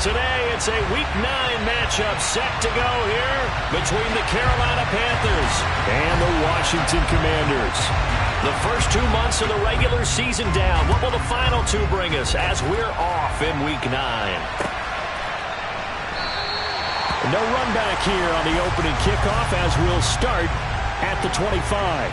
Today, it's a Week 9 matchup set to go here between the Carolina Panthers and the Washington Commanders. The first 2 months of the regular season down. What will the final 2 bring us as we're off in Week 9? No run back here on the opening kickoff as we'll start at the 25.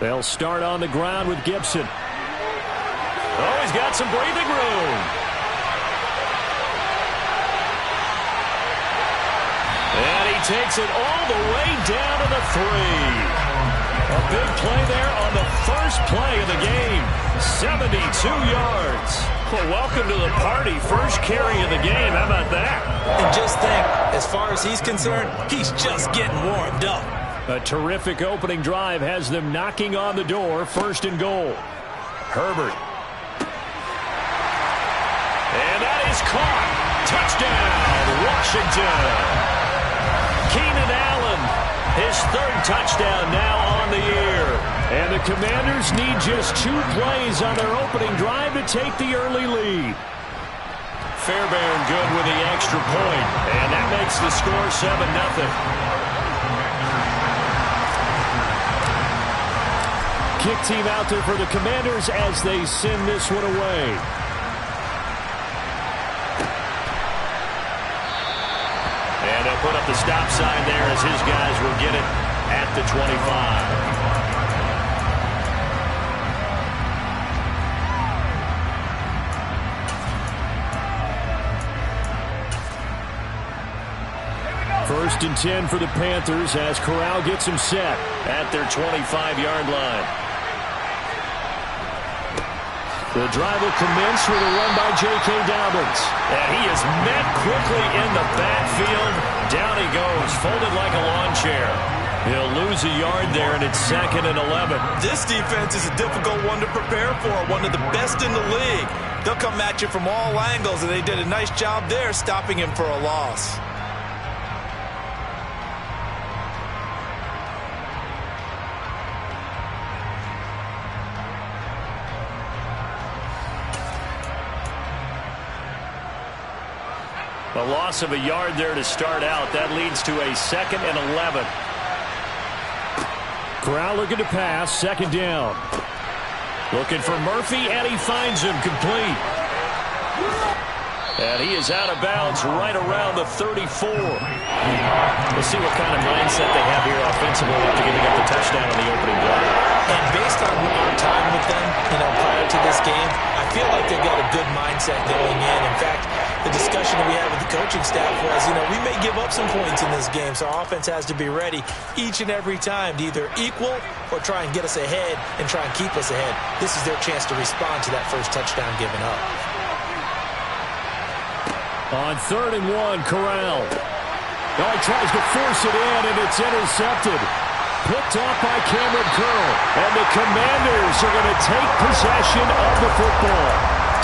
They'll start on the ground with Gibson. Oh, he's got some breathing room. And he takes it all the way down to the 3. A big play there on the first play of the game. 72 yards. Well, welcome to the party. First carry of the game. How about that? And just think, as far as he's concerned, he's just getting warmed up. A terrific opening drive has them knocking on the door. First and goal. Herbert. And that is caught. Touchdown, Washington. Keenan Allen, his 3rd touchdown now on the year. And the Commanders need just 2 plays on their opening drive to take the early lead. Fairbairn good with the extra point. And that makes the score 7-0. Kick team out there for the Commanders as they send this one away. And they'll put up the stop sign there as his guys will get it at the 25. First and 10 for the Panthers as Corral gets him set at their 25-yard line. The drive will commence with a run by J.K. Dobbins. And he is met quickly in the backfield. Down he goes, folded like a lawn chair. He'll lose a yard there, and it's 2nd and 11. This defense is a difficult one to prepare for, one of the best in the league. They'll come at you from all angles, and they did a nice job there stopping him for a loss. A loss of a yard there to start out. That leads to a 2nd and 11. Corral looking to pass. 2nd down. Looking for Murphy, and he finds him complete. And he is out of bounds right around the 34. We'll see what kind of mindset they have here offensively after giving up the touchdown on the opening drive. And based on our time with them, prior to this game, I feel like they've got a good mindset going in. In fact, the discussion that we had with the coaching staff was, we may give up some points in this game, so our offense has to be ready each and every time to either equal or try and get us ahead and try and keep us ahead. This is their chance to respond to that first touchdown given up. On 3rd and 1, Corral. Now he tries to force it in, and it's intercepted. Picked off by Cameron Curl. And the Commanders are going to take possession of the football.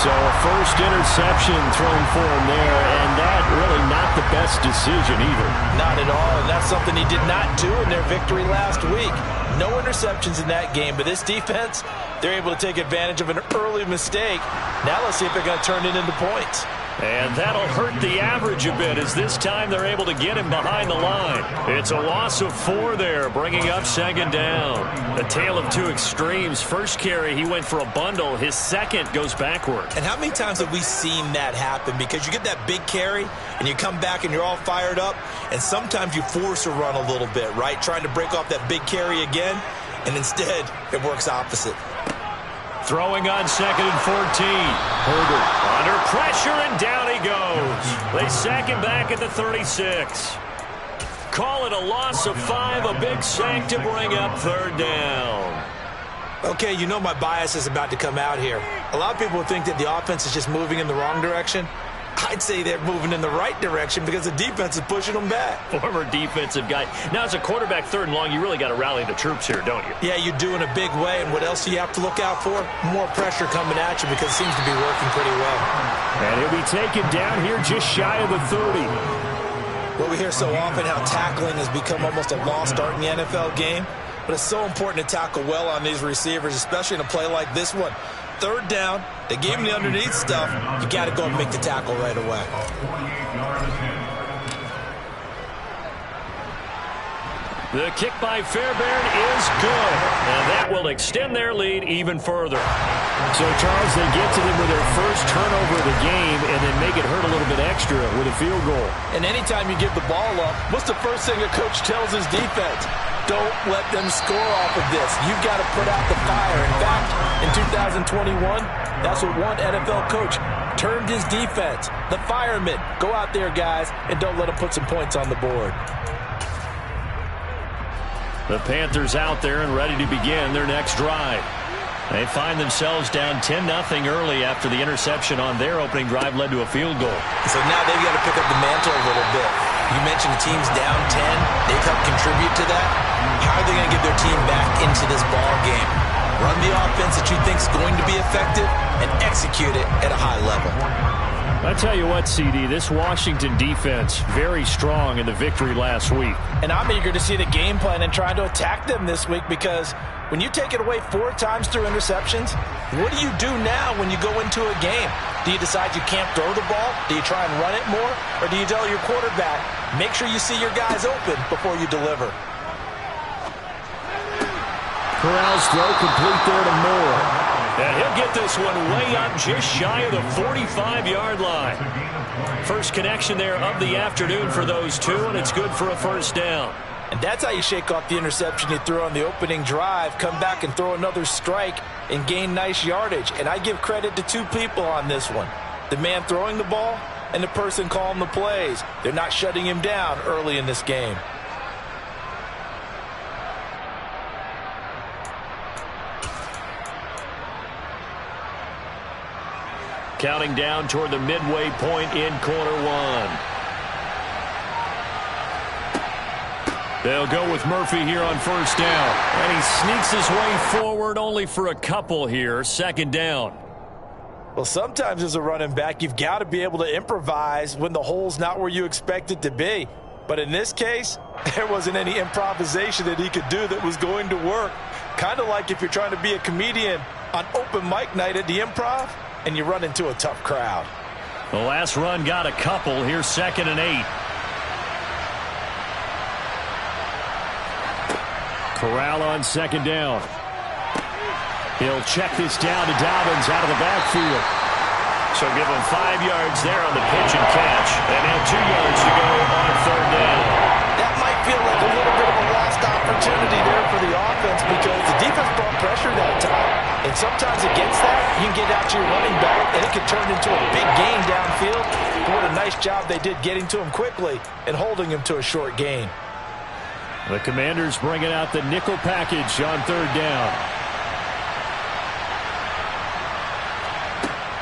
So a first interception thrown for him there, and that really not the best decision either. Not at all, and that's something he did not do in their victory last week. No interceptions in that game, but this defense, they're able to take advantage of an early mistake. Now let's see if they're going to turn it into points. And that'll hurt the average a bit as this time they're able to get him behind the line. It's a loss of 4 there, bringing up 2nd down. A tale of 2 extremes. First carry, he went for a bundle. His 2nd goes backward. And how many times have we seen that happen? Because you get that big carry, and you come back and you're all fired up, and sometimes you force a run a little bit, right? Trying to break off that big carry again, and instead it works opposite. Throwing on 2nd and 14. Herbert under pressure, and down he goes. They sack him back at the 36. Call it a loss of 5, a big sack to bring up 3rd down. Okay, my bias is about to come out here. A lot of people think that the offense is just moving in the wrong direction. I'd say they're moving in the right direction because the defense is pushing them back. Former defensive guy. Now, as a quarterback, 3rd and long, you really got to rally the troops here, don't you? Yeah, you do in a big way. And what else do you have to look out for? More pressure coming at you because it seems to be working pretty well. And he'll be taken down here just shy of the 30. Well, we hear so often how tackling has become almost a lost art in the NFL game. But it's so important to tackle well on these receivers, especially in a play like this one. 3rd down, they gave him the underneath stuff. You got to go and make the tackle right away. The kick by Fairbairn is good, and that will extend their lead even further. So, Charles, they get to them with their first turnover of the game and then make it hurt a little bit extra with a field goal. And anytime you give the ball up, what's the first thing a coach tells his defense? Don't let them score off of this. You've got to put out the fire. In fact, in 2021, that's what one NFL coach termed his defense. The firemen. Go out there, guys, and don't let them put some points on the board. The Panthers out there and ready to begin their next drive. They find themselves down 10-0 early after the interception on their opening drive led to a field goal. So now they've got to pick up the mantle a little bit. You mentioned the team's down 10. They've helped contribute to that. How are they going to get their team back into this ball game? Run the offense that you think is going to be effective and execute it at a high level. I tell you what, CD, this Washington defense, very strong in the victory last week. And I'm eager to see the game plan and try to attack them this week because when you take it away 4 times through interceptions, what do you do now when you go into a game? Do you decide you can't throw the ball? Do you try and run it more? Or do you tell your quarterback, make sure you see your guys open before you deliver? Corral's throw complete there to Moore. And he'll get this one way up just shy of the 45-yard line. First connection there of the afternoon for those two, and it's good for a first down. And that's how you shake off the interception you threw on the opening drive, come back and throw another strike and gain nice yardage. And I give credit to 2 people on this one. The man throwing the ball and the person calling the plays. They're not shutting him down early in this game. Counting down toward the midway point in quarter 1. They'll go with Murphy here on first down. And he sneaks his way forward only for a couple here. 2nd down. Well, sometimes as a running back, you've got to be able to improvise when the hole's not where you expect it to be. But in this case, there wasn't any improvisation that he could do that was going to work. Kind of like if you're trying to be a comedian on open mic night at the Improv and you run into a tough crowd. The last run got a couple. Here's 2nd and 8. Corral on 2nd down. He'll check this down to Dobbins out of the backfield. So give him 5 yards there on the pitch and catch. And now 2 yards to go on 3rd down. That might feel like a little bit of a lost opportunity there for the offense because the defense brought pressure that time. And sometimes against that, you can get out to your running back and it can turn into a big gain downfield. But what a nice job they did getting to him quickly and holding him to a short gain. The Commanders bringing out the nickel package on 3rd down.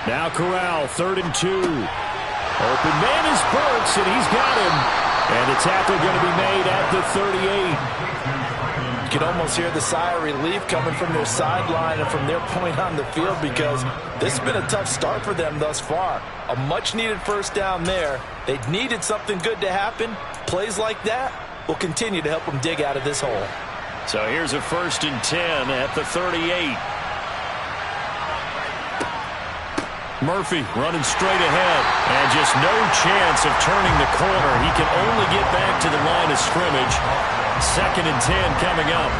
Now Corral, 3rd and 2. Open man is Burks, and he's got him. And the tackle going to be made at the 38. You can almost hear the sigh of relief coming from their sideline and from their point on the field because this has been a tough start for them thus far. A much-needed first down there. They needed something good to happen. Plays like that will continue to help them dig out of this hole. So here's a 1st and 10 at the 38. Murphy running straight ahead, and just no chance of turning the corner. He can only get back to the line of scrimmage. 2nd and 10 coming up.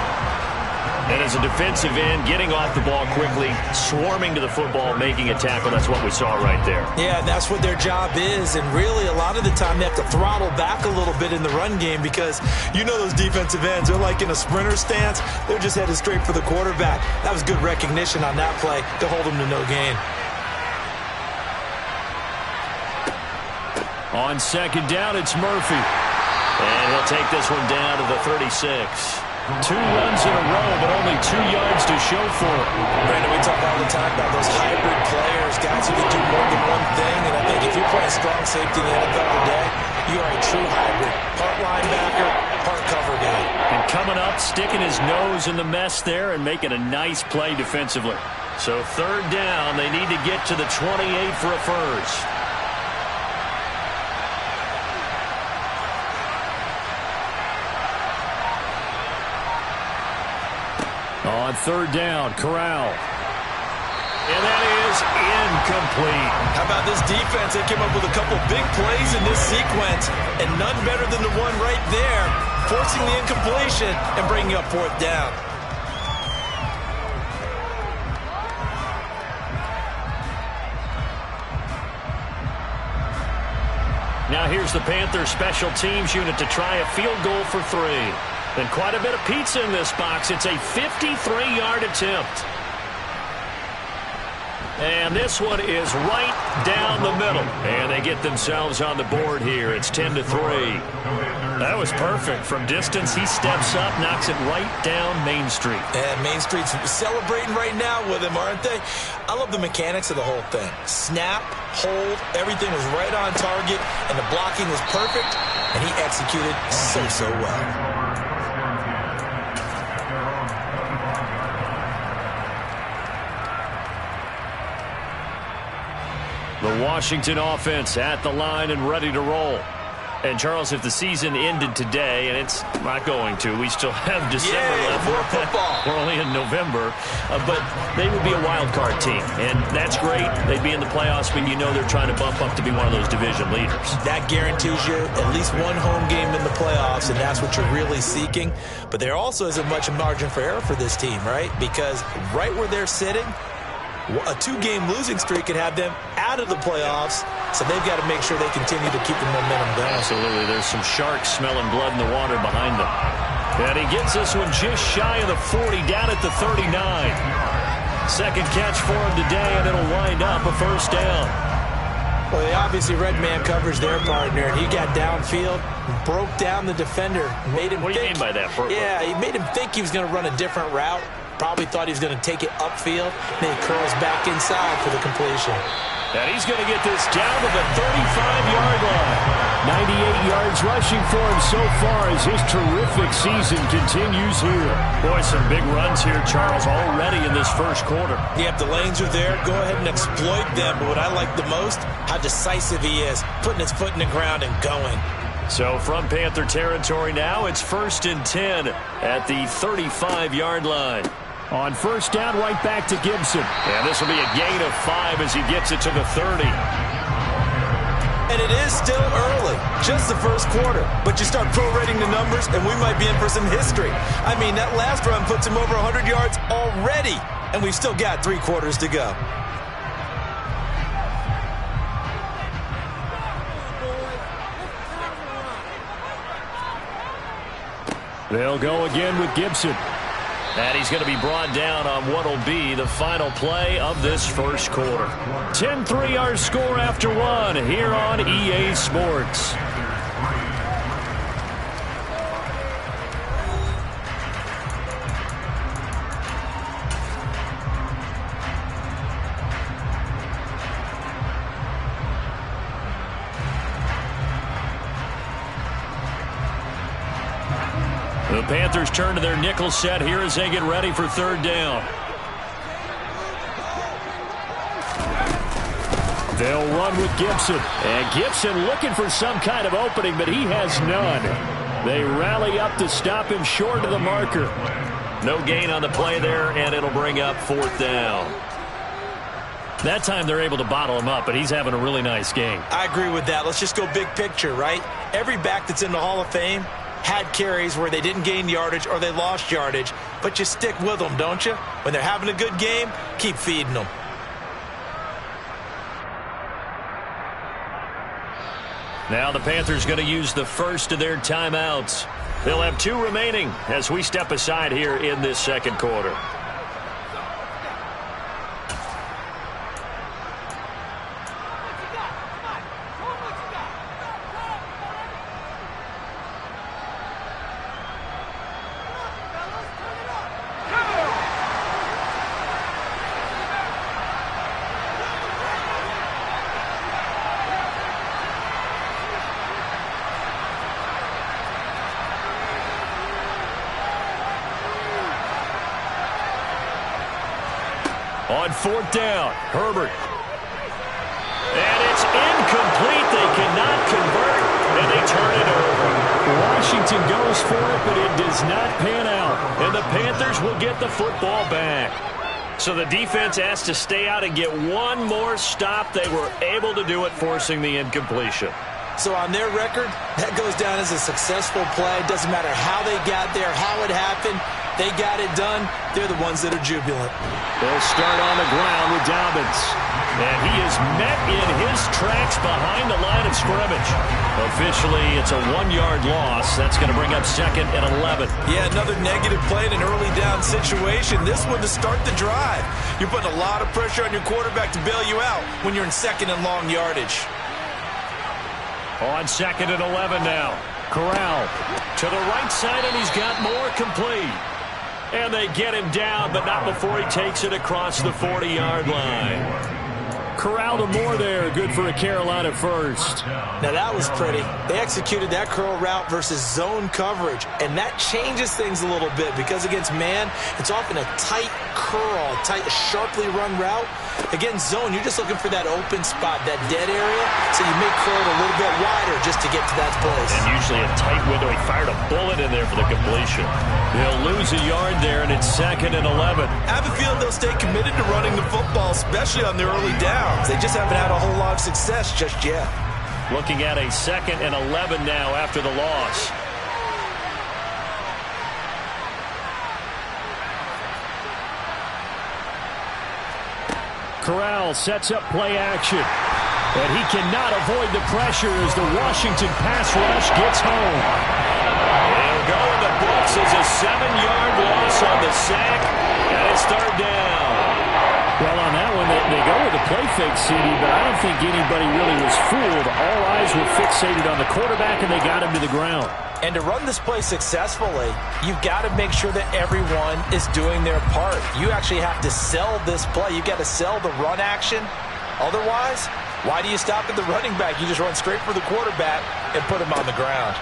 And as a defensive end, getting off the ball quickly, swarming to the football, making a tackle. That's what we saw right there. Yeah, that's what their job is. And really, a lot of the time, they have to throttle back a little bit in the run game because you know those defensive ends, they're like in a sprinter stance. They're just headed straight for the quarterback. That was good recognition on that play to hold them to no gain. On 2nd down, it's Murphy. And he'll take this one down to the 36. 2 runs in a row, but only 2 yards to show for it. Brandon, we talk all the time about those hybrid players, guys who can do more than one thing. And I think if you're playing strong safety in the NFL today, you are a true hybrid. Part linebacker, part cover guy. And coming up, sticking his nose in the mess there and making a nice play defensively. So 3rd down, they need to get to the 28 for a first. On 3rd down, Corral. And that is incomplete. How about this defense? They came up with a couple big plays in this sequence, and none better than the one right there, forcing the incompletion and bringing up 4th down. Now here's the Panthers special teams unit to try a field goal for 3. And quite a bit of pizza in this box. It's a 53-yard attempt. And this one is right down the middle. And they get themselves on the board here. It's 10-3. That was perfect. From distance, he steps up, knocks it right down Main Street. And Main Street's celebrating right now with him, aren't they? I love the mechanics of the whole thing. Snap, hold, everything was right on target, and the blocking was perfect, and he executed so well. The Washington offense at the line and ready to roll. And, Charles, if the season ended today, and it's not going to, we still have December left. More football. We're only in November. But they would be a wild card team. And that's great. They'd be in the playoffs, but you know they're trying to bump up to be one of those division leaders. That guarantees you at least one home game in the playoffs, and that's what you're really seeking. But there also isn't much margin for error for this team, right? Because right where they're sitting, a 2-game losing streak could have them out of the playoffs, so they've got to make sure they continue to keep the momentum going. Absolutely. There's some sharks smelling blood in the water behind them. And he gets this one just shy of the 40, down at the 39. Second catch for him today, and it'll wind up a first down. Well, they obviously read man coverage their partner, and he got downfield, broke down the defender, made him What do you mean by that? Yeah, he made him think he was going to run a different route. Probably thought he was going to take it upfield. Then he curls back inside for the completion. And he's going to get this down to the 35-yard line. 98 yards rushing for him so far as his terrific season continues here. Boy, some big runs here, Charles, already in this first quarter. Yeah, if the lanes are there, go ahead and exploit them. But what I like the most, how decisive he is, putting his foot in the ground and going. So from Panther territory now, it's 1st and 10 at the 35-yard line. On first down, right back to Gibson. And this will be a gain of 5 as he gets it to the 30. And it is still early, just the first quarter. But you start prorating the numbers, and we might be in for some history. I mean, that last run puts him over 100 yards already, and we've still got 3 quarters to go. They'll go again with Gibson. And he's going to be brought down on what will be the final play of this first quarter. 10-3 our score after 1 here on EA Sports. The Panthers turn to their nickel set here as they get ready for 3rd down. They'll run with Gibson. And Gibson looking for some kind of opening, but he has none. They rally up to stop him short of the marker. No gain on the play there, and it'll bring up 4th down. That time they're able to bottle him up, but he's having a really nice game. I agree with that. Let's just go big picture, right? Every back that's in the Hall of Fame had carries where they didn't gain yardage or they lost yardage, but you stick with them, don't you? When they're having a good game, keep feeding them. Now the Panthers going to use the first of their timeouts. They'll have 2 remaining as we step aside here in this second quarter. On 4th down, Herbert. And it's incomplete. They cannot convert, and they turn it over. Washington goes for it, but it does not pan out. And the Panthers will get the football back. So the defense has to stay out and get one more stop. They were able to do it, forcing the incompletion. So on their record, that goes down as a successful play. Doesn't matter how they got there, how it happened. They got it done. They're the ones that are jubilant. They'll start on the ground with Dobbins. And he is met in his tracks behind the line of scrimmage. Officially, it's a 1-yard loss. That's going to bring up 2nd and 11. Yeah, another negative play in an early down situation. This one to start the drive. You're putting a lot of pressure on your quarterback to bail you out when you're in 2nd and long yardage. On 2nd and 11 now. Corral to the right side, and he's got more complete. And they get him down, but not before he takes it across the 40-yard line. Corral to Moore there. Good for a Carolina first. Now that was pretty. They executed that curl route versus zone coverage, and that changes things a little bit because against man, it's often a tight curl, tight, sharply run route. Against zone, you're just looking for that open spot, that dead area, so you make curl a little bit wider just to get to that place. And usually a tight window. He fired a bullet in there for the completion. They'll lose a yard there, and it's 2nd and 11. I have a feeling they'll stay committed to running the football, especially on their early downs. They just haven't had a whole lot of success just yet. Looking at a 2nd and 11 now after the loss. Corral sets up play action. And he cannot avoid the pressure as the Washington pass rush gets home. It'll go in the books as a 7-yard loss on the sack, and it's 3rd down. Well, on that one, they go with a play fake, CD, but I don't think anybody really was fooled. All eyes were fixated on the quarterback, and they got him to the ground. And to run this play successfully, you've got to make sure that everyone is doing their part. You actually have to sell this play. You've got to sell the run action. Otherwise, why do you stop at the running back? You just run straight for the quarterback and put him on the ground.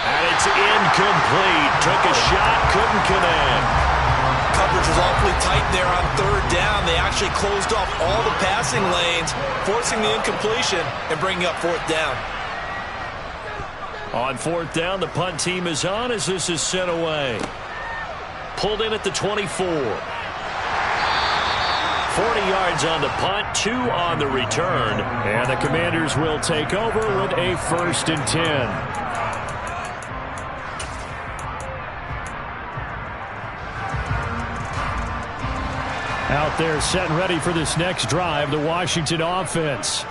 And it's incomplete. Took a shot, couldn't connect. Coverage was awfully tight there on 3rd down. They actually closed off all the passing lanes, forcing the incompletion and bringing up 4th down. On 4th down, the punt team is on as this is sent away. Pulled in at the 24. 40 yards on the punt, 2 on the return. And the Commanders will take over with a 1st and 10. Out there set and ready for this next drive, the Washington offense.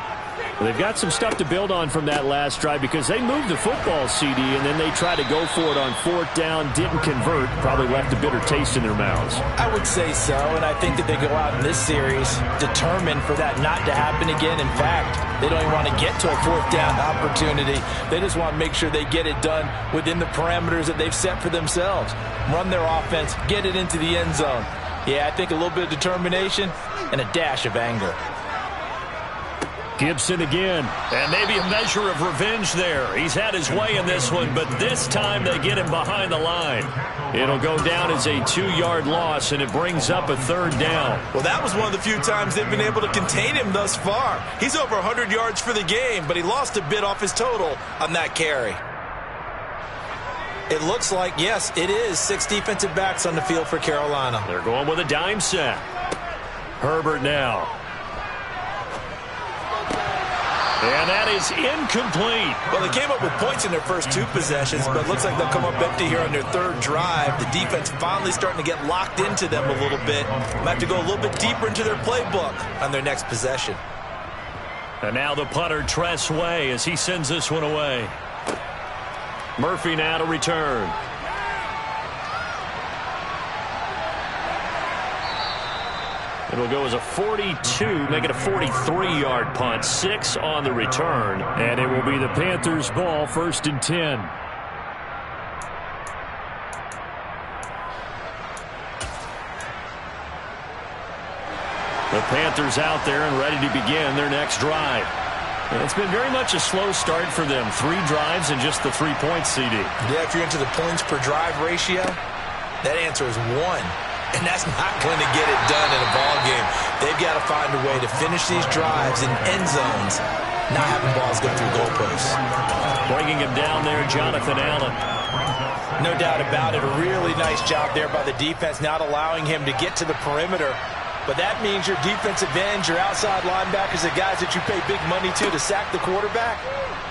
They've got some stuff to build on from that last drive because they moved the football, CD, and then they tried to go for it on 4th down, didn't convert, probably left a bitter taste in their mouths. I would say so, and I think that they go out in this series determined for that not to happen again. In fact, they don't even want to get to a 4th down opportunity. They just want to make sure they get it done within the parameters that they've set for themselves. Run their offense, get it into the end zone. Yeah, I think a little bit of determination and a dash of anger. Gibson again, and maybe a measure of revenge there. He's had his way in this one, but this time they get him behind the line. It'll go down as a 2-yard loss, and it brings up a 3rd down. Well, that was one of the few times they've been able to contain him thus far. He's over 100 yards for the game, but he lost a bit off his total on that carry. It looks like, yes, it is 6 defensive backs on the field for Carolina. They're going with a dime set. Herbert now. And that is incomplete. Well, they came up with points in their first 2 possessions, but it looks like they'll come up empty here on their 3rd drive. The defense finally starting to get locked into them a little bit. Might have to go a little bit deeper into their playbook on their next possession. And now the punter, Tress Way, as he sends this one away. Murphy now to return. It'll go as a 42, make it a 43-yard punt, 6 on the return, and it will be the Panthers' ball, 1st and 10. The Panthers out there and ready to begin their next drive. And it's been very much a slow start for them. 3 drives and just the 3 points, CD. Yeah, if you're into the points per drive ratio, That answer is 1. And that's not going to get it done in a ball game. They've got to find a way to finish these drives in end zones, not having balls go through goalposts. Bringing him down there, Jonathan Allen. No doubt about it. A really nice job there by the defense, not allowing him to get to the perimeter. But that means your defensive ends, your outside linebackers, the guys that you pay big money to sack the quarterback,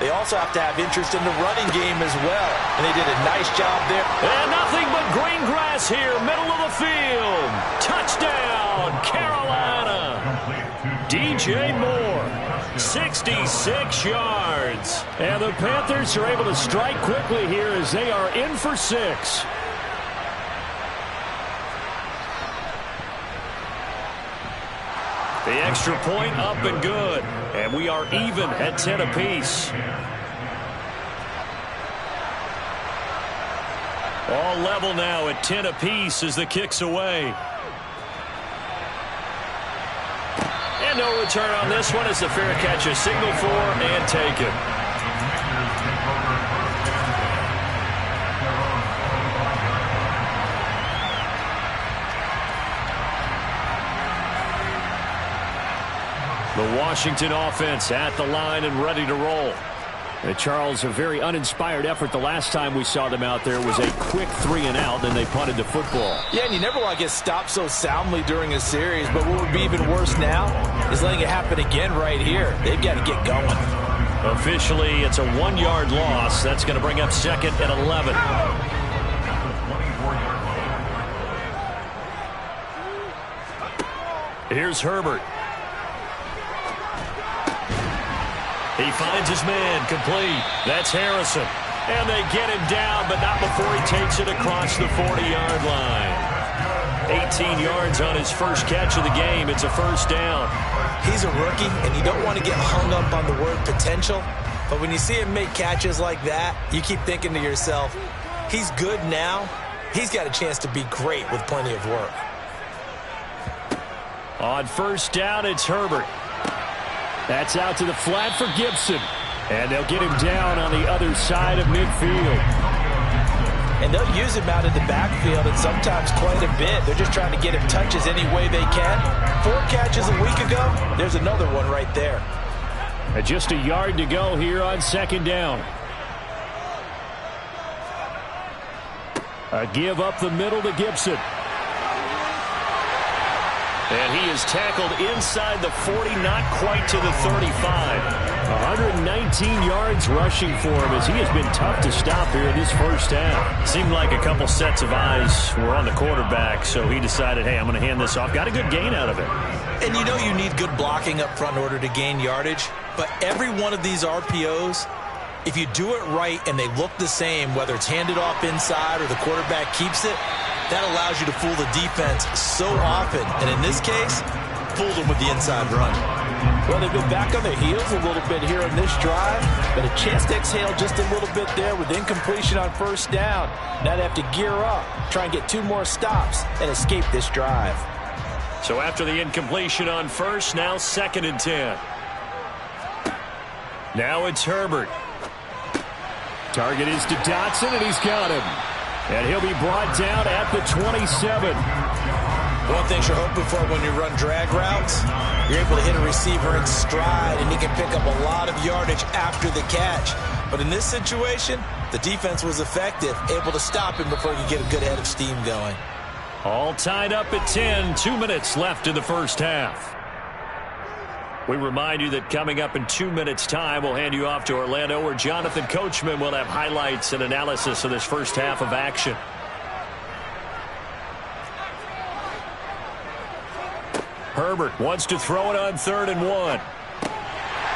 they also have to have interest in the running game as well. And they did a nice job there. And nothing but green grass here, middle of the field. Touchdown, Carolina. DJ Moore, 66 yards. And the Panthers are able to strike quickly here as they are in for 6. The extra point up and good. And we are even at 10 apiece. All level now at 10 apiece as the kick's away. And no return on this one as the fair catch is signaled for and taken. The Washington offense at the line and ready to roll. And Charles, a very uninspired effort the last time we saw them out there was a quick 3-and-out, then they punted the football. Yeah, and you never want to get stopped so soundly during a series, but what would be even worse now is letting it happen again right here. They've got to get going. Officially, it's a 1-yard loss. That's going to bring up second and 11. Here's Herbert. He finds his man, complete. That's Harrison. And they get him down, but not before he takes it across the 40-yard line. 18 yards on his first catch of the game. It's a first down. He's a rookie, and you don't want to get hung up on the word potential. But when you see him make catches like that, you keep thinking to yourself, he's good now. He's got a chance to be great with plenty of work. On first down, it's Herbert. That's out to the flat for Gibson. And they'll get him down on the other side of midfield. And they'll use him out in the backfield and sometimes quite a bit. They're just trying to get him touches any way they can. 4 catches a week ago. There's another one right there. And just a yard to go here on second down. A give up the middle to Gibson. And he is tackled inside the 40, not quite to the 35. 119 yards rushing for him as he has been tough to stop here in this first half. Seemed like a couple sets of eyes were on the quarterback, so he decided, hey, I'm going to hand this off. Got a good gain out of it. And you know you need good blocking up front in order to gain yardage, but every one of these RPOs, if you do it right and they look the same, whether it's handed off inside or the quarterback keeps it, that allows you to fool the defense so often. And in this case, fooled them with the inside run. Well, they've been back on their heels a little bit here on this drive, but a chance to exhale just a little bit there with incompletion on first down. Now they have to gear up, try and get 2 more stops, and escape this drive. So after the incompletion on first, now second and 10. Now it's Herbert. Target is to Dotson, and he's got him. And he'll be brought down at the 27. One thing you're hoping for when you run drag routes, you're able to hit a receiver in stride, and he can pick up a lot of yardage after the catch. But in this situation, the defense was effective, able to stop him before he could get a good head of steam going. All tied up at 10, 2 minutes left in the first half. We remind you that coming up in 2 minutes' time, we'll hand you off to Orlando, where Jonathan Coachman will have highlights and analysis of this first half of action. Herbert wants to throw it on 3rd and 1.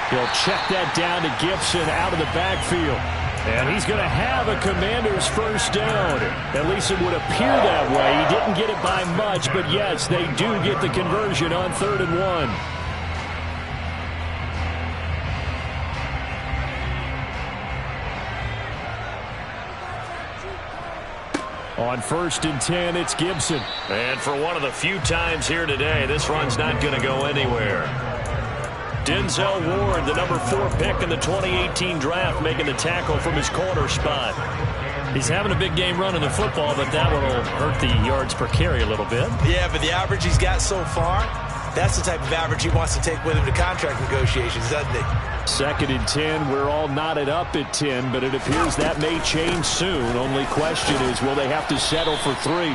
He'll check that down to Gibson out of the backfield. And he's going to have a Commander's first down. At least it would appear that way. He didn't get it by much, but yes, they do get the conversion on 3rd and 1. On 1st and 10, it's Gibson. And for one of the few times here today, this run's not going to go anywhere. Denzel Ward, the number 4 pick in the 2018 draft, making the tackle from his corner spot. He's having a big game running the football, but that one will hurt the yards per carry a little bit. Yeah, but the average he's got so far, that's the type of average he wants to take with him to contract negotiations, doesn't he? 2nd and 10. We're all knotted up at 10, but it appears that may change soon. Only question is, will they have to settle for 3?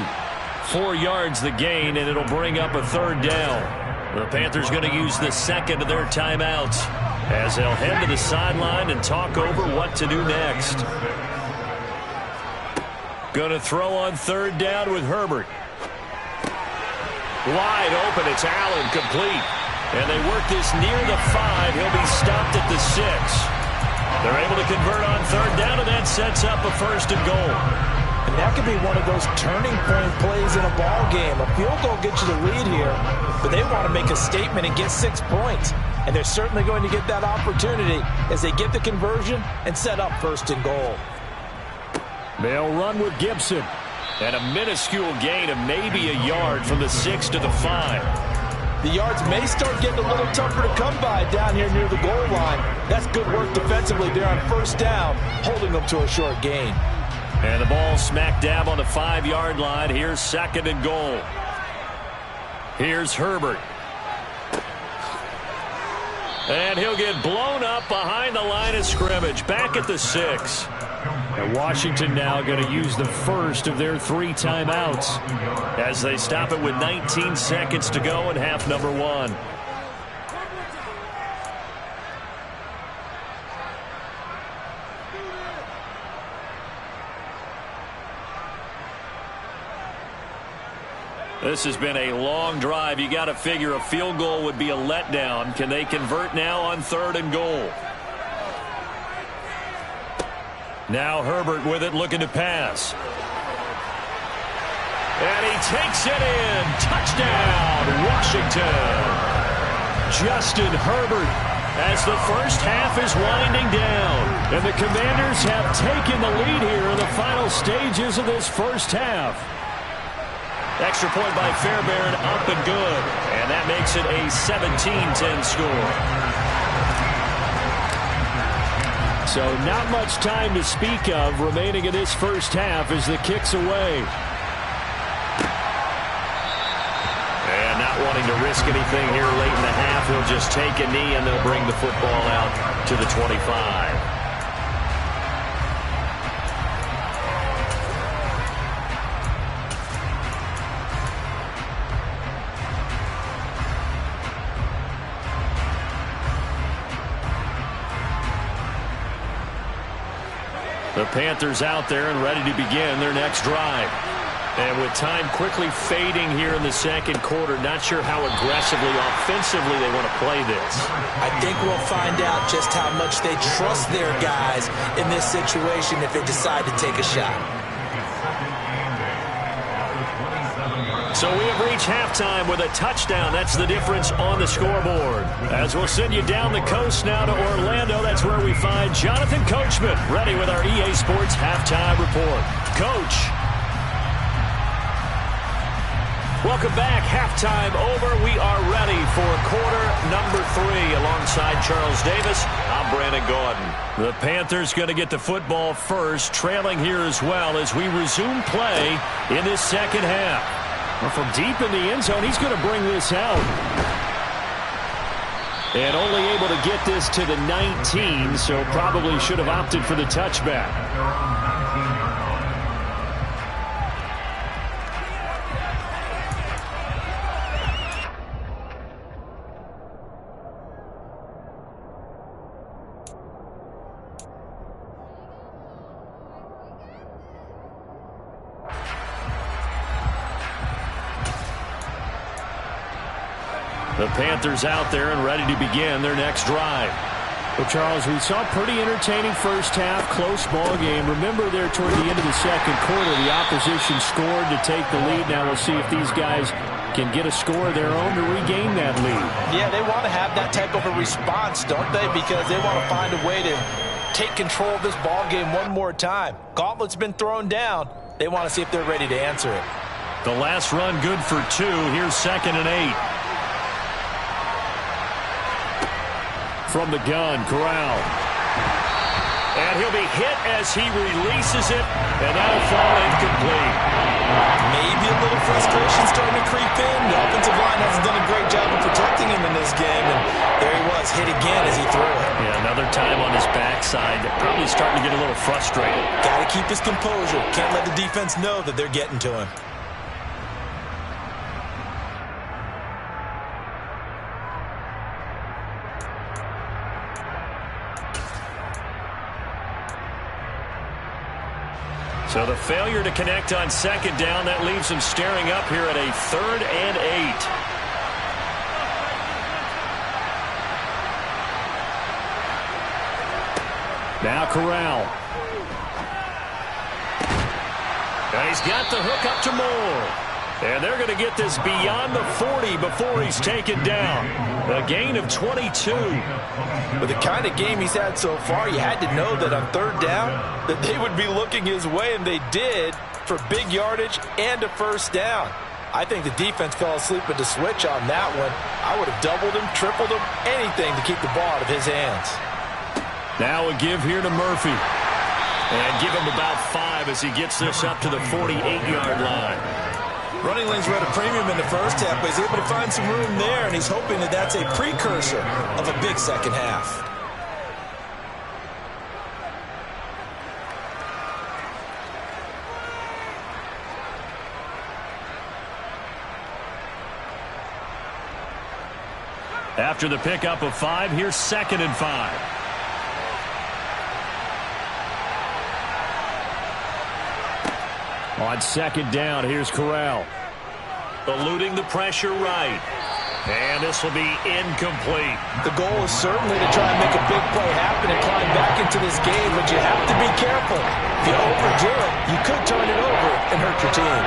4 yards the gain, and it'll bring up a 3rd down. The Panthers going to use the 2nd of their timeouts as they'll head to the sideline and talk over what to do next. Going to throw on 3rd down with Herbert. Wide open. It's Allen, complete. And they work this near the 5. He'll be stopped at the 6. They're able to convert on 3rd down, and that sets up a 1st and goal. And that could be one of those turning point plays in a ball game. A field goal gets you the lead here, but they want to make a statement and get 6 points. And they're certainly going to get that opportunity as they get the conversion and set up 1st and goal. They'll run with Gibson. And a minuscule gain of maybe a yard from the 6 to the 5. The yards may start getting a little tougher to come by down here near the goal line. That's good work defensively there on 1st down, holding them to a short gain. And the ball smack dab on the 5-yard line. Here's 2nd and goal. Here's Herbert. And he'll get blown up behind the line of scrimmage. Back at the 6. And Washington now going to use the 1st of their 3 timeouts as they stop it with 19 seconds to go in half number 1. This has been a long drive. You got to figure a field goal would be a letdown. Can they convert now on 3rd and goal? Now Herbert with it, looking to pass. And he takes it in. Touchdown, Washington. Justin Herbert as the first half is winding down. And the Commanders have taken the lead here in the final stages of this first half. Extra point by Fairbairn, up and good. And that makes it a 17-10 score. So not much time to speak of remaining in this first half as the kick's away. And not wanting to risk anything here late in the half, he'll just take a knee and they'll bring the football out to the 25. The Panthers out there and ready to begin their next drive. And with time quickly fading here in the 2nd quarter, not sure how aggressively, offensively they want to play this. I think we'll find out just how much they trust their guys in this situation if they decide to take a shot. So we have reached halftime with a touchdown. That's the difference on the scoreboard. As we'll send you down the coast now to Orlando, that's where we find Jonathan Coachman ready with our EA Sports Halftime Report. Coach. Welcome back. Halftime over. We are ready for quarter number 3 alongside Charles Davis. I'm Brandon Gaudin. The Panthers going to get the football first, trailing here as well as we resume play in this 2nd half. Well, from deep in the end zone, he's going to bring this out. And only able to get this to the 19, so probably should have opted for the touchback. The Panthers out there and ready to begin their next drive. Well, Charles, we saw a pretty entertaining first half, close ball game. Remember there toward the end of the 2nd quarter, the opposition scored to take the lead. Now we'll see if these guys can get a score of their own to regain that lead. Yeah, they want to have that type of a response, don't they? Because they want to find a way to take control of this ball game one more time. Gauntlet's been thrown down. They want to see if they're ready to answer it. The last run good for 2. Here's 2nd and 8. From the gun, Corral. And he'll be hit as he releases it, and that'll fall incomplete. Maybe a little frustration starting to creep in. The offensive line hasn't done a great job of protecting him in this game, and there he was, hit again as he threw it. Yeah, another time on his backside. Probably starting to get a little frustrated. Got to keep his composure. Can't let the defense know that they're getting to him. So the failure to connect on second down, that leaves him staring up here at a 3rd and 8. Now Corral. And he's got the hook up to Moore. And they're going to get this beyond the 40 before he's taken down. A gain of 22. With the kind of game he's had so far, you had to know that on 3rd down that they would be looking his way, and they did, for big yardage and a 1st down. I think the defense fell asleep at the switch on that one. I would have doubled him, tripled him, anything to keep the ball out of his hands. Now a give here to Murphy. And give him about 5 as he gets this up to the 48-yard line. Running lanes were at a premium in the first half, but he's able to find some room there, and he's hoping that that's a precursor of a big second half. After the pickup of 5, here's 2nd and 5. On 2nd down, here's Corral. Eluding the pressure right. And this will be incomplete. The goal is certainly to try and make a big play happen and climb back into this game, but you have to be careful. If you overdo it, you could turn it over and hurt your team.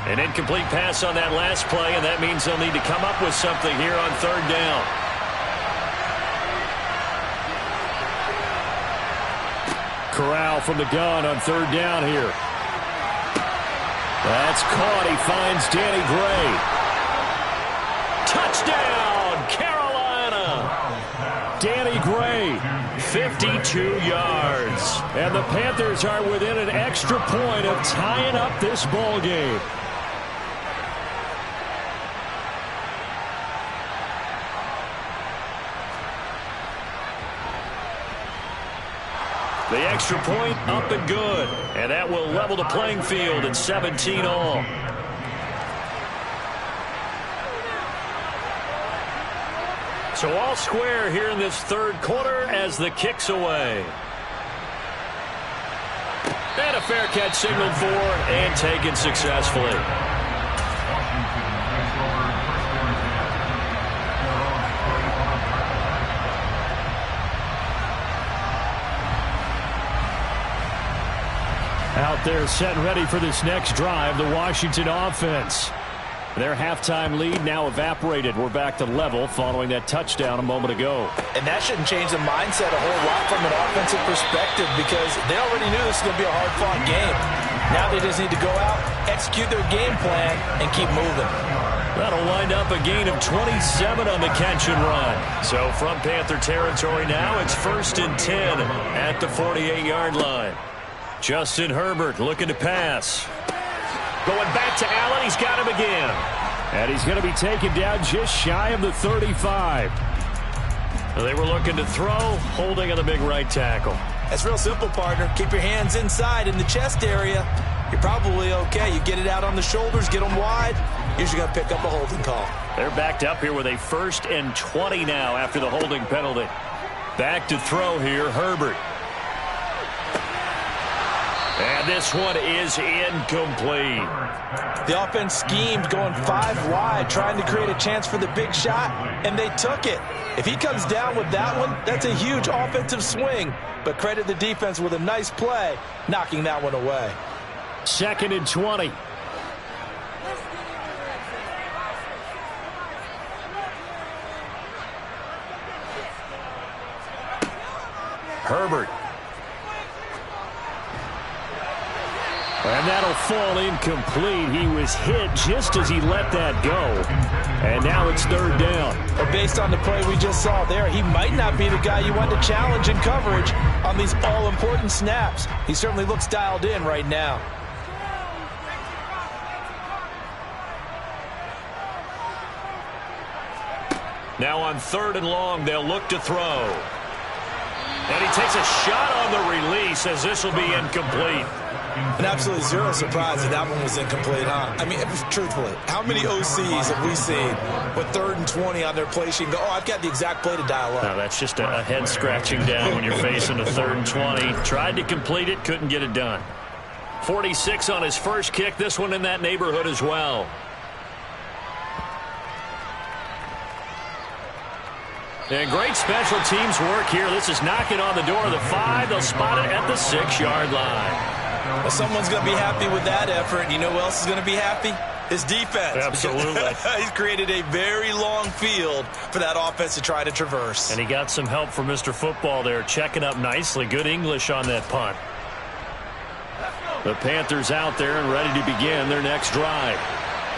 An incomplete pass on that last play, and that means they'll need to come up with something here on 3rd down. Corral from the gun on 3rd down here. That's caught. He finds Danny Gray. Touchdown, Carolina! Danny Gray, 52 yards. And the Panthers are within an extra point of tying up this ball game. The extra point up and good. And that will level the playing field at 17 all. So all square here in this 3rd quarter as the kick's away. And a fair catch signaled for and taken successfully. Out there set and ready for this next drive, the Washington offense. Their halftime lead now evaporated. We're back to level following that touchdown a moment ago. And that shouldn't change the mindset a whole lot from an offensive perspective, because they already knew this was going to be a hard-fought game. Now they just need to go out, execute their game plan, and keep moving. That'll wind up a gain of 27 on the catch and run. So from Panther territory now, it's 1st and 10 at the 48-yard line. Justin Herbert looking to pass. Going back to Allen. He's got him again. And he's going to be taken down just shy of the 35. They were looking to throw, holding on the big right tackle. That's real simple, partner. Keep your hands inside in the chest area. You're probably okay. You get it out on the shoulders, get them wide. Usually going to pick up a holding call. They're backed up here with a 1st and 20 now after the holding penalty. Back to throw here, Herbert. And this one is incomplete. The offense schemed going 5 wide, trying to create a chance for the big shot, and they took it. If he comes down with that one, that's a huge offensive swing. But credit the defense with a nice play, knocking that one away. 2nd and 20. Herbert. And that'll fall incomplete. He was hit just as he let that go. And now it's third down. But based on the play we just saw there, he might not be the guy you want to challenge in coverage on these all-important snaps. He certainly looks dialed in right now. Now on 3rd and long, they'll look to throw. And he takes a shot on the release as this will be incomplete. And absolutely zero surprise that one was incomplete, huh? I mean, truthfully, how many OCs have we seen with 3rd and 20 on their play sheet and go, oh, I've got the exact play to dial up? No, that's just a head scratching down when you're facing a 3rd and 20. Tried to complete it, couldn't get it done. 46 on his first kick, this one in that neighborhood as well. And great special teams work here. This is knocking on the door of the 5. They'll spot it at the 6-yard line. Well, someone's going to be happy with that effort. You know who else is going to be happy? His defense. Absolutely. He's created a very long field for that offense to try to traverse. And he got some help from Mr. Football there, checking up nicely. Good English on that punt. The Panthers out there and ready to begin their next drive.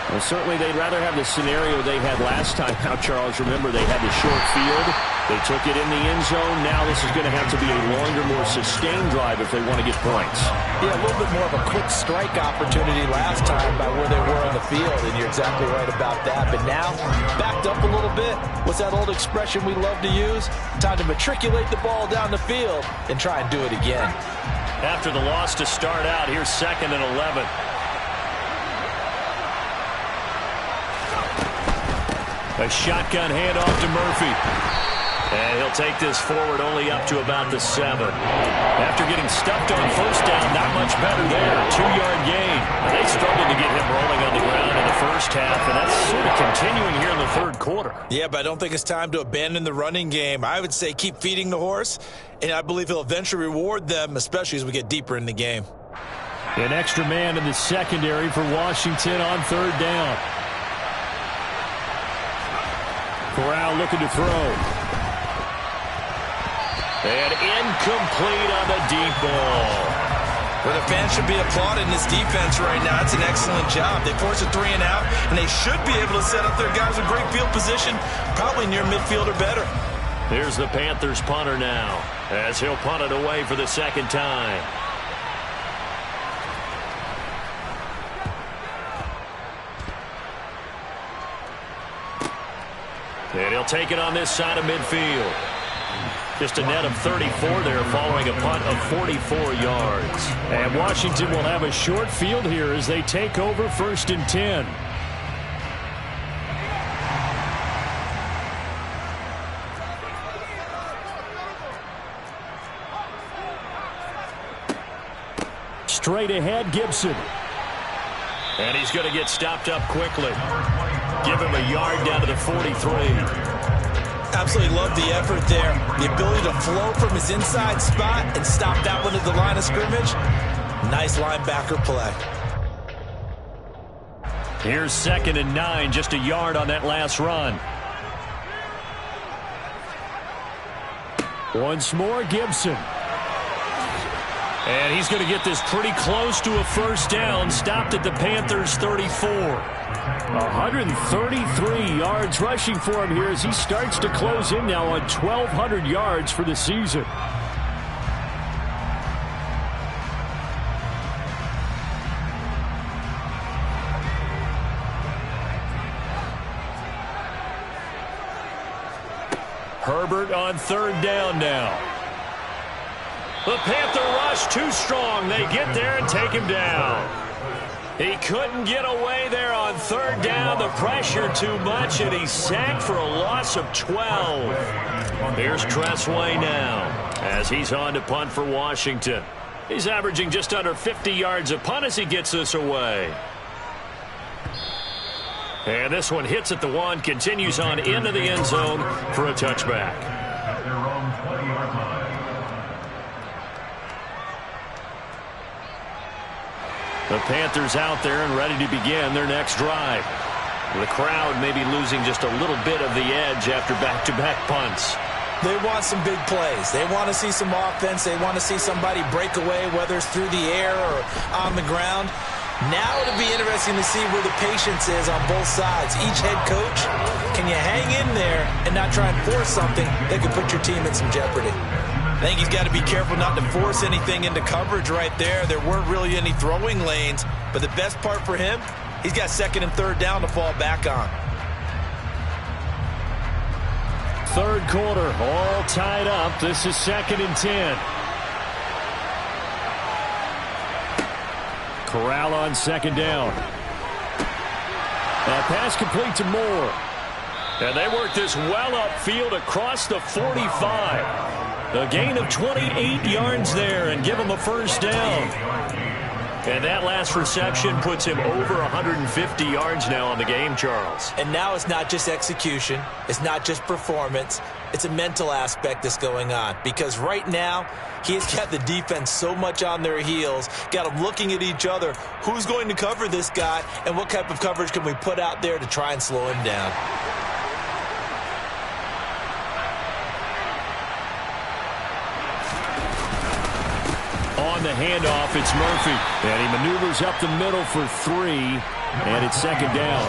Well, certainly they'd rather have the scenario they had last time. Now, Charles, remember, they had the short field. They took it in the end zone. Now this is going to have to be a longer, more sustained drive if they want to get points. Yeah, a little bit more of a quick strike opportunity last time by where they were on the field, and you're exactly right about that. But now, backed up a little bit. What's that old expression we love to use? Time to matriculate the ball down the field and try and do it again. After the loss to start out, here's 2nd and 11. A shotgun handoff to Murphy. And he'll take this forward only up to about the 7. After getting stuffed on first down, not much better there. 2-yard gain. They struggled to get him rolling on the ground in the first half, and that's sort of continuing here in the 3rd quarter. Yeah, but I don't think it's time to abandon the running game. I would say keep feeding the horse, and I believe he'll eventually reward them, especially as we get deeper in the game. An extra man in the secondary for Washington on 3rd down. Corral looking to throw. And incomplete on the deep ball. Well, the fans should be applauding this defense right now. It's an excellent job. They force a 3 and out, and they should be able to set up their guys in great field position, probably near midfield or better. Here's the Panthers punter now, as he'll punt it away for the 2nd time. And he'll take it on this side of midfield. Just a net of 34 there following a punt of 44 yards. And Washington will have a short field here as they take over 1st and 10. Straight ahead, Gibson. And he's going to get stopped up quickly. Give him a yard down to the 43. Absolutely love the effort there. The ability to flow from his inside spot and stop that one at the line of scrimmage. Nice linebacker play. Here's 2nd and 9, just a yard on that last run. Once more, Gibson. And he's going to get this pretty close to a first down. Stopped at the Panthers' 34. 133 yards rushing for him here as he starts to close in now on 1,200 yards for the season. Herbert on 3rd down now. The Panther rush too strong. They get there and take him down. He couldn't get away there on 3rd down. The pressure too much, and he's sacked for a loss of 12. Here's Tressway now as he's on to punt for Washington. He's averaging just under 50 yards a punt as he gets this away. And this one hits at the 1, continues on into the end zone for a touchback. The Panthers out there and ready to begin their next drive. The crowd may be losing just a little bit of the edge after back-to-back punts. They want some big plays. They want to see some offense. They want to see somebody break away, whether it's through the air or on the ground. Now it'll be interesting to see where the patience is on both sides. Each head coach, can you hang in there and not try and force something that could put your team in some jeopardy? I think he's got to be careful not to force anything into coverage right there. There weren't really any throwing lanes, but the best part for him, he's got second and third down to fall back on. Third quarter, all tied up. This is 2nd and 10. Corral on 2nd down. That pass complete to Moore. And they work this well upfield across the 45. A gain of 28 yards there and give him a first down. And that last reception puts him over 150 yards now on the game, Charles. And now it's not just execution. It's not just performance. It's a mental aspect that's going on. Because right now, he's got the defense so much on their heels, got them looking at each other. Who's going to cover this guy, and what type of coverage can we put out there to try and slow him down? On the handoff, it's Murphy. And he maneuvers up the middle for 3, and it's 2nd down.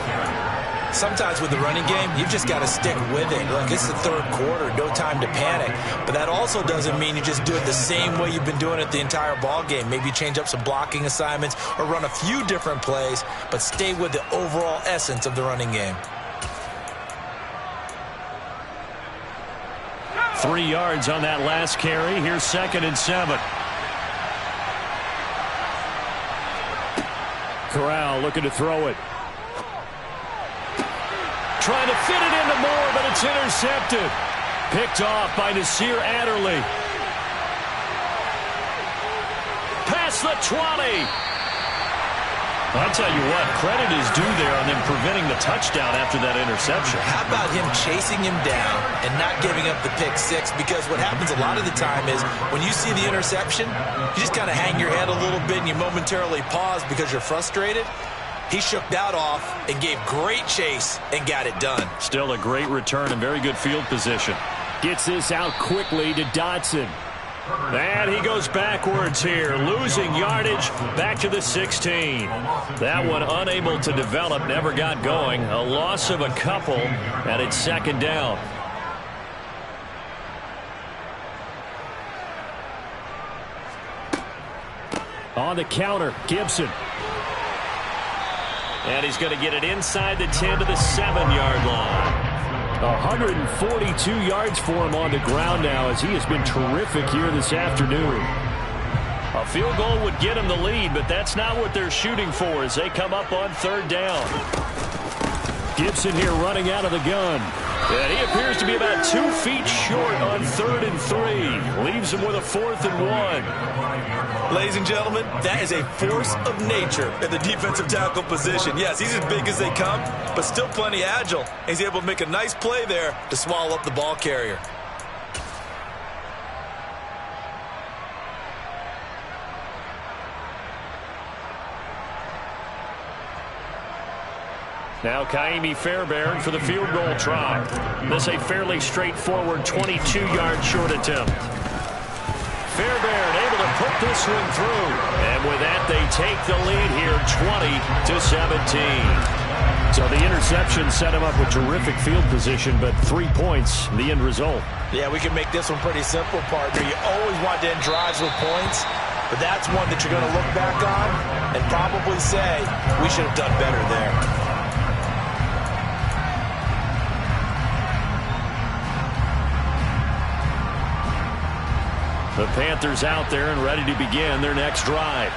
Sometimes with the running game, you've just got to stick with it. Look, it's the third quarter, no time to panic. But that also doesn't mean you just do it the same way you've been doing it the entire ball game. Maybe change up some blocking assignments or run a few different plays, but stay with the overall essence of the running game. 3 yards on that last carry. Here's 2nd and 7. Corral looking to throw it. Trying to fit it into Moore, but it's intercepted. Picked off by Nasir Adderley. Past the 20. I'll tell you what, credit is due there on them preventing the touchdown after that interception. How about him chasing him down and not giving up the pick six? Because what happens a lot of the time is when you see the interception, you just kind of hang your head a little bit and you momentarily pause because you're frustrated. He shook that off and gave great chase and got it done. Still a great return and very good field position. Gets this out quickly to Dotson. And he goes backwards here, losing yardage back to the 16. That one unable to develop, never got going. A loss of a couple, and it's 2nd down. On the counter, Gibson. And he's going to get it inside the 10 to the 7-yard line. 142 yards for him on the ground now as he has been terrific here this afternoon. A field goal would get him the lead, but that's not what they're shooting for as they come up on 3rd down. Gibson here running out of the gun. And he appears to be about 2 feet short on 3rd and 3. Leaves him with a 4th and 1. Ladies and gentlemen, that is a force of nature at the defensive tackle position. Yes, he's as big as they come, but still plenty agile. He's able to make a nice play there to swallow up the ball carrier. Now Kaimi Fairbairn for the field goal try. This a fairly straightforward 22-yard short attempt. Fairbairn able to put this one through. And with that, they take the lead here 20-17. So the interception set him up with terrific field position, but 3 points, the end result. Yeah, we can make this one pretty simple, partner. You always want to end drives with points, but that's one that you're going to look back on and probably say, we should have done better there. The Panthers out there and ready to begin their next drive.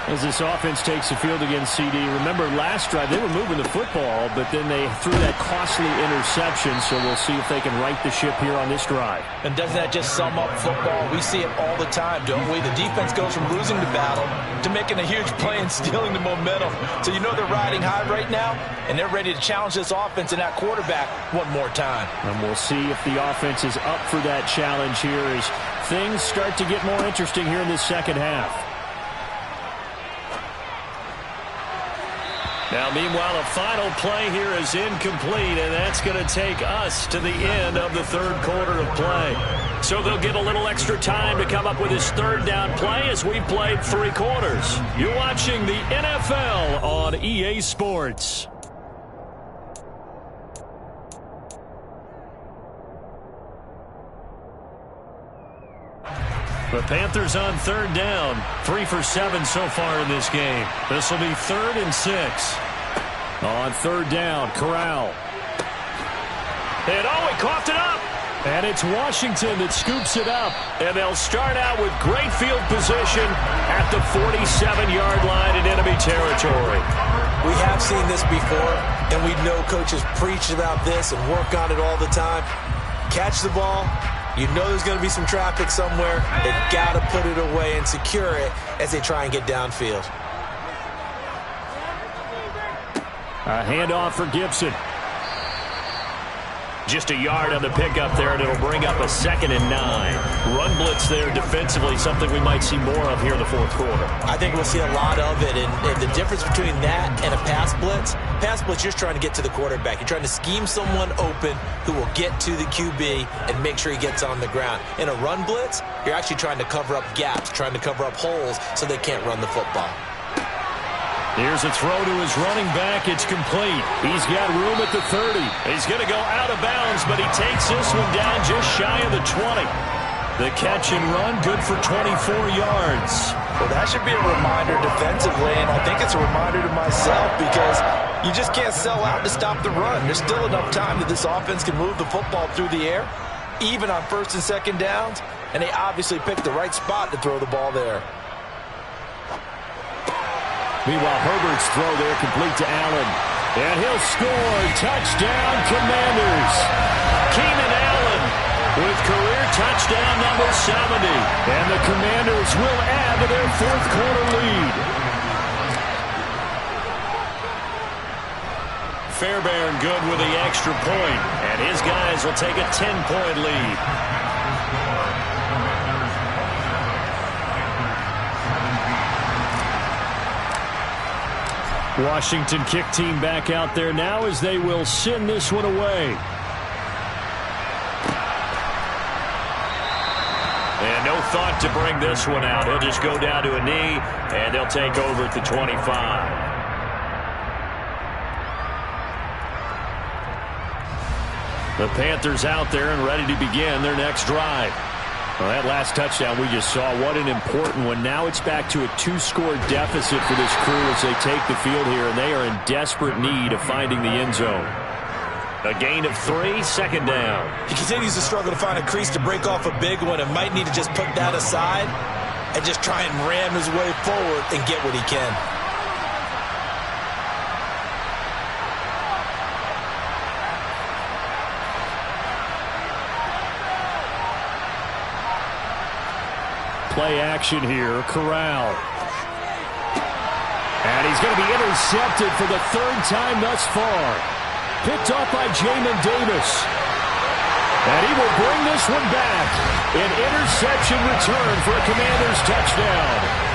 As this offense takes the field against CD. Remember last drive they were moving the football, but then they threw that costly interception, so we'll see if they can right the ship here on this drive. And doesn't that just sum up football? We see it all the time, don't we? The defense goes from losing the battle to making a huge play and stealing the momentum. So you know they're riding high right now, and they're ready to challenge this offense and that quarterback one more time. And we'll see if the offense is up for that challenge here as things start to get more interesting here in this second half. Now, meanwhile, a final play here is incomplete, and that's going to take us to the end of the third quarter of play. So they'll get a little extra time to come up with his third down play as we've played 3 quarters. You're watching the NFL on EA Sports. The Panthers on third down. 3 for 7 so far in this game. This will be 3rd and 6. On third down, Corral. And he coughed it up. And it's Washington that scoops it up. And they'll start out with great field position at the 47-yard line in enemy territory. We have seen this before, and we know coaches preach about this and work on it all the time. Catch the ball. You know there's going to be some traffic somewhere. They've got to put it away and secure it as they try and get downfield. A handoff for Gibson. Just a yard on the pickup there, and it'll bring up a 2nd and 9. Run blitz there defensively, something we might see more of here in the fourth quarter. I think we'll see a lot of it, and the difference between that and a pass blitz, you're just trying to get to the quarterback. You're trying to scheme someone open who will get to the QB and make sure he gets on the ground. In a run blitz, you're actually trying to cover up gaps, trying to cover up holes so they can't run the football. Here's a throw to his running back. It's complete. He's got room at the 30. He's going to go out of bounds, but he takes this one down just shy of the 20. The catch and run, good for 24 yards. Well, that should be a reminder defensively, and I think it's a reminder to myself because you just can't sell out to stop the run. There's still enough time that this offense can move the football through the air, even on 1st and 2nd downs, and they obviously picked the right spot to throw the ball there. Meanwhile, Herbert's throw there complete to Allen. And he'll score. Touchdown, Commanders. Keenan Allen with career touchdown number 70. And the Commanders will add to their fourth quarter lead. Fairbairn good with the extra point. And his guys will take a 10-point lead. Washington kick team back out there now as they will send this one away. And no thought to bring this one out. He'll just go down to a knee, and they'll take over at the 25. The Panthers out there and ready to begin their next drive. Well, that last touchdown we just saw, what an important one. Now it's back to a 2-score deficit for this crew as they take the field here, and they are in desperate need of finding the end zone. A gain of 3, 2nd down. He continues to struggle to find a crease to break off a big one and might need to just put that aside and just try and ram his way forward and get what he can. Play action here, Corral. And he's going to be intercepted for the 3rd time thus far. Picked off by Jamin Davis. And he will bring this one back. An interception return for a Commanders touchdown.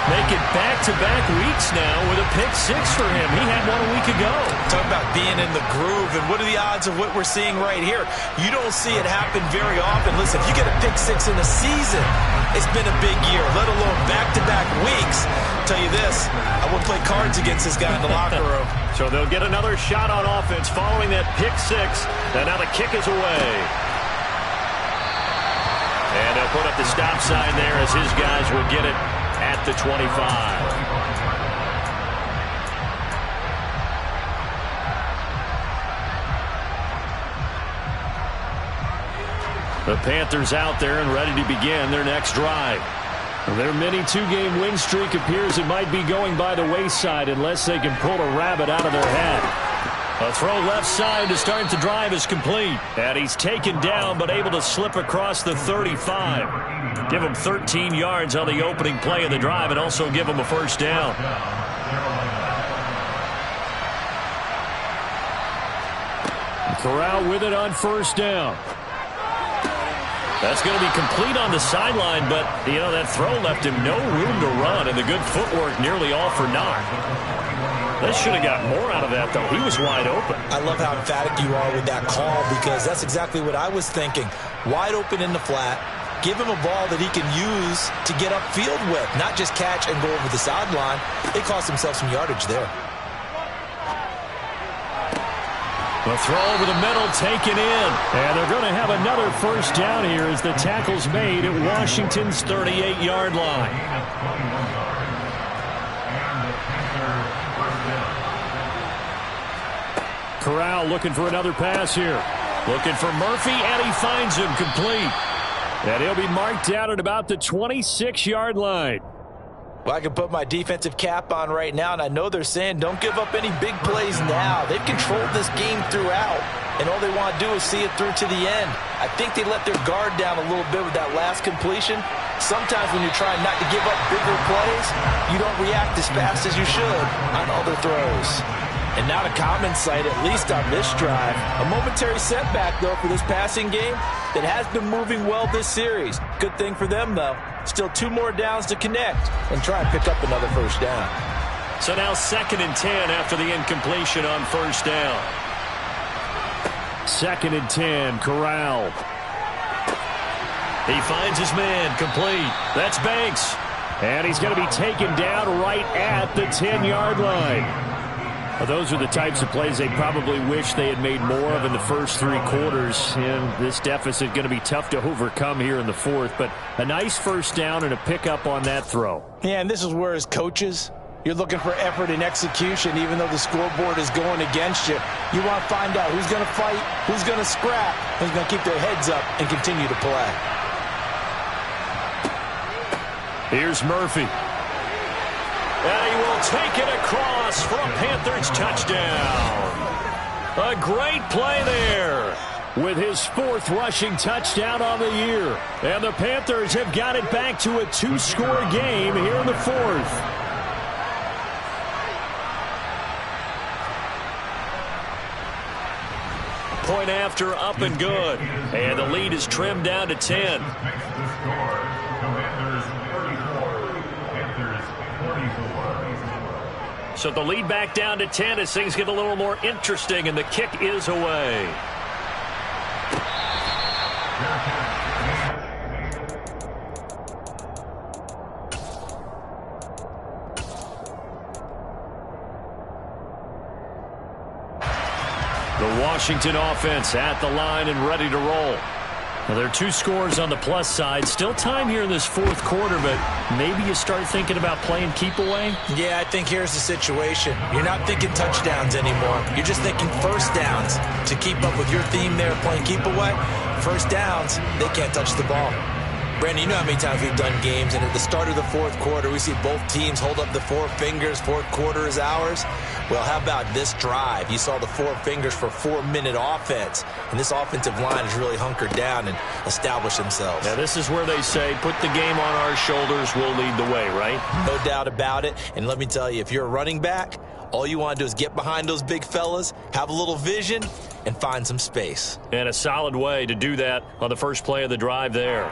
Make it back-to-back weeks now with a pick 6 for him. He had one a week ago. Talk about being in the groove, and what are the odds of what we're seeing right here? You don't see it happen very often. Listen, if you get a pick 6 in a season, it's been a big year, let alone back-to-back weeks. I'll tell you this, I wouldn't play cards against this guy in the locker room. So they'll get another shot on offense following that pick 6, and now the kick is away. And they'll put up the stop sign there as his guys will get it at the 25. The Panthers out there and ready to begin their next drive. Their mini 2-game win streak appears it might be going by the wayside unless they can pull a rabbit out of their hat. A throw left side to start the drive is complete. And he's taken down but able to slip across the 35. Give him 13 yards on the opening play of the drive and also give him a 1st down. Corral with it on 1st down. That's going to be complete on the sideline, but, that throw left him no room to run, and the good footwork nearly all for naught. They should have got more out of that, though. He was wide open. I love how emphatic you are with that call, because that's exactly what I was thinking. Wide open in the flat. Give him a ball that he can use to get upfield with, not just catch and go over the sideline. They cost themselves some yardage there. The throw over the middle taken in. And they're going to have another first down here as the tackle's made at Washington's 38-yard line. Corral looking for another pass here. Looking for Murphy, and he finds him complete. And he'll be marked down at about the 26-yard line. Well, I can put my defensive cap on right now, and I know they're saying don't give up any big plays now. They've controlled this game throughout, and all they want to do is see it through to the end. I think they let their guard down a little bit with that last completion. Sometimes when you're trying not to give up bigger plays, you don't react as fast as you should on other throws. And not a common sight, at least on this drive. A momentary setback, though, for this passing game that has been moving well this series. Good thing for them, though. Still 2 more downs to connect and try and pick up another first down. So now 2nd and 10 after the incompletion on first down. 2nd and 10, Corral. He finds his man, complete. That's Banks. And he's going to be taken down right at the 10-yard line. Well, those are the types of plays they probably wish they had made more of in the first 3 quarters. And this deficit going to be tough to overcome here in the 4th. But a nice first down and a pickup on that throw. Yeah, and this is where as coaches, you're looking for effort and execution, even though the scoreboard is going against you. You want to find out who's going to fight, who's going to scrap, who's going to keep their heads up and continue to play. Here's Murphy. And he will take it across for a Panthers touchdown. A great play there with his 4th rushing touchdown on the year. And the Panthers have got it back to a 2-score game here in the 4th. Point after, up and good. And the lead is trimmed down to 10. So the lead back down to 10 as things get a little more interesting, and the kick is away. The Washington offense at the line and ready to roll. Well, there are 2 scores on the plus side. Still time here in this 4th quarter, but maybe you start thinking about playing keep away? Yeah, I think here's the situation. You're not thinking touchdowns anymore. You're just thinking first downs. To keep up with your theme there, playing keep away, first downs, they can't touch the ball. Brandon, you know how many times we've done games, and at the start of the 4th quarter, we see both teams hold up the 4 fingers, 4th quarter is ours. Well, how about this drive? You saw the 4 fingers for 4-minute offense, and this offensive line has really hunkered down and established themselves. Now, this is where they say, put the game on our shoulders, we'll lead the way, right? No doubt about it, and let me tell you, if you're a running back, all you want to do is get behind those big fellas, have a little vision, and find some space. And a solid way to do that on the first play of the drive there.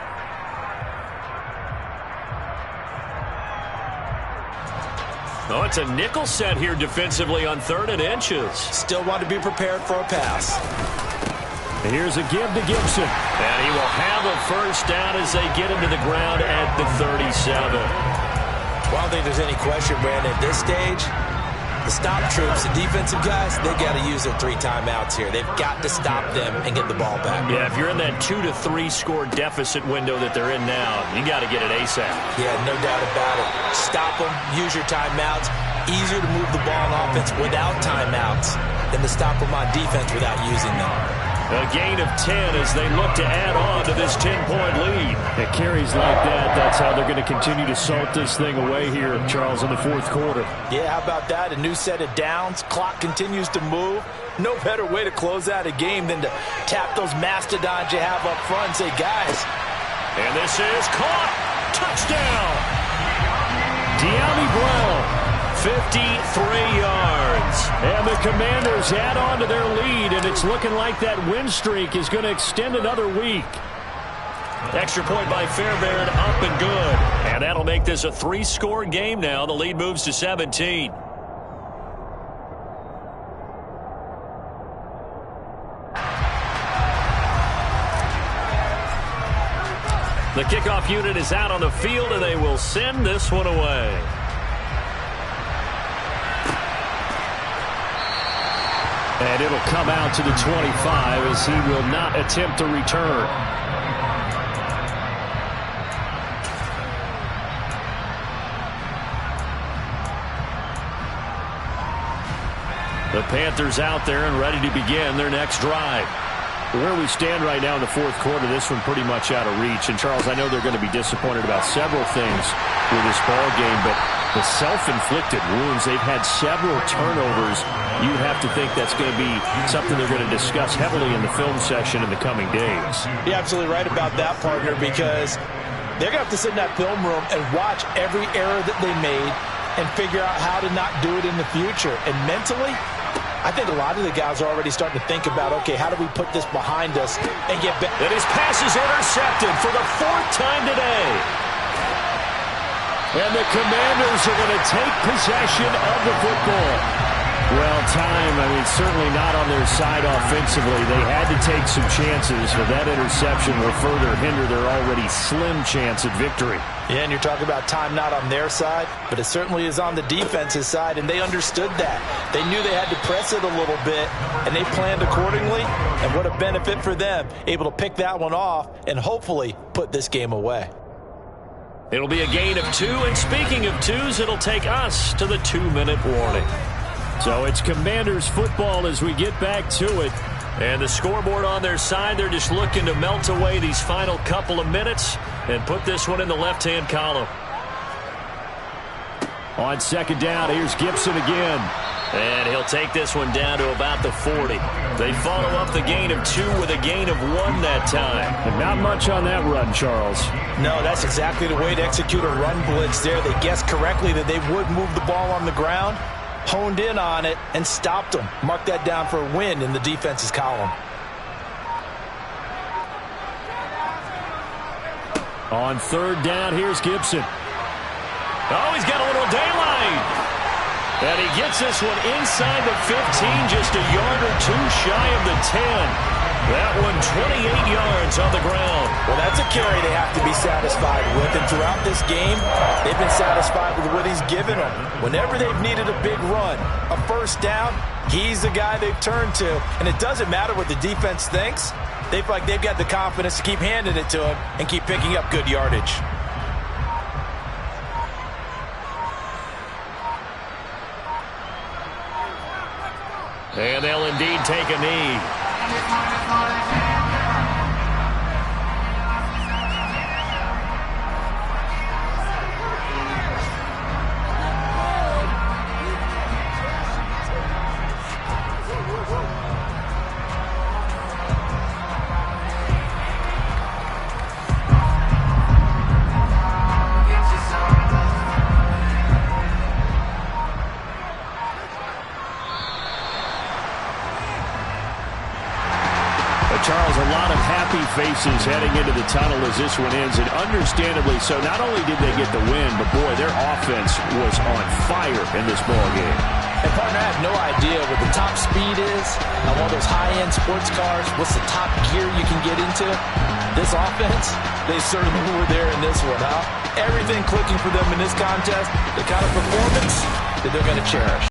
Oh, it's a nickel set here defensively on 3rd and inches. Still want to be prepared for a pass. And here's a give to Gibson. And he will have a first down as they get him to the ground at the 37. Well, I don't think there's any question, Brandon, at this stage, the stop troops, the defensive guys, they got to use their 3 timeouts here. They've got to stop them and get the ball back. Yeah, if you're in that 2 to 3 score deficit window that they're in now, you got to get it ASAP. Yeah, no doubt about it. Stop them, use your timeouts. Easier to move the ball on offense without timeouts than to stop them on defense without using them. A gain of 10 as they look to add on to this 10-point lead. It carries like that. That's how they're going to continue to salt this thing away here, Charles, in the 4th quarter. Yeah, how about that? A new set of downs. Clock continues to move. No better way to close out a game than to tap those mastodons you have up front and say, guys. And this is caught. Touchdown. De'Ami Brown. 53 yards. And the Commanders add on to their lead, and it's looking like that win streak is going to extend another week. Extra point by Fairbairn, up and good. And that'll make this a 3-score game now. The lead moves to 17. The kickoff unit is out on the field, and they will send this one away. And it'll come out to the 25 as he will not attempt to return. The Panthers out there and ready to begin their next drive. Where we stand right now in the fourth quarter, this one pretty much out of reach. And, Charles, I know they're going to be disappointed about several things with this ball game, but the self-inflicted wounds, they've had several turnovers. You'd have to think that's going to be something they're going to discuss heavily in the film session in the coming days. You're absolutely right about that, partner, because they're going to have to sit in that film room and watch every error that they made and figure out how to not do it in the future. And mentally, I think a lot of the guys are already starting to think about, okay, how do we put this behind us and get back? And his pass is intercepted for the 4th time today. And the Commanders are going to take possession of the football. Well, certainly not on their side offensively. They had to take some chances, but that interception will further hinder their already slim chance at victory. Yeah, and you're talking about time not on their side, but it certainly is on the defense's side, and they understood that. They knew they had to press it a little bit, and they planned accordingly, and what a benefit for them, able to pick that one off and hopefully put this game away. It'll be a gain of 2, and speaking of 2s, it'll take us to the 2-minute warning. So it's Commanders football as we get back to it. And the scoreboard on their side, they're just looking to melt away these final couple of minutes and put this one in the left-hand column. On second down, here's Gibson again. And he'll take this one down to about the 40. They follow up the gain of 2 with a gain of 1 that time. And not much on that run, Charles. No, that's exactly the way to execute a run blitz there. They guessed correctly that they would move the ball on the ground, honed in on it, and stopped them. Mark that down for a win in the defense's column. On third down, here's Gibson. Oh, he's got a little daylight. And he gets this one inside the 15, just a yard or 2 shy of the 10. That one 28 yards on the ground. Well, that's a carry they have to be satisfied with. And throughout this game, they've been satisfied with what he's given them. Whenever they've needed a big run, a first down, he's the guy they've turned to. And it doesn't matter what the defense thinks. They feel like they've got the confidence to keep handing it to him and keep picking up good yardage. And they'll indeed take a knee. Charles, a lot of happy faces heading into the tunnel as this one ends, and understandably so. Not only did they get the win, but boy, their offense was on fire in this ball game. And partner, I have no idea what the top speed is on one of those high-end sports cars. What's the top gear you can get into? This offense, they certainly were there in this one, huh? Everything clicking for them in this contest, the kind of performance that they're going to cherish.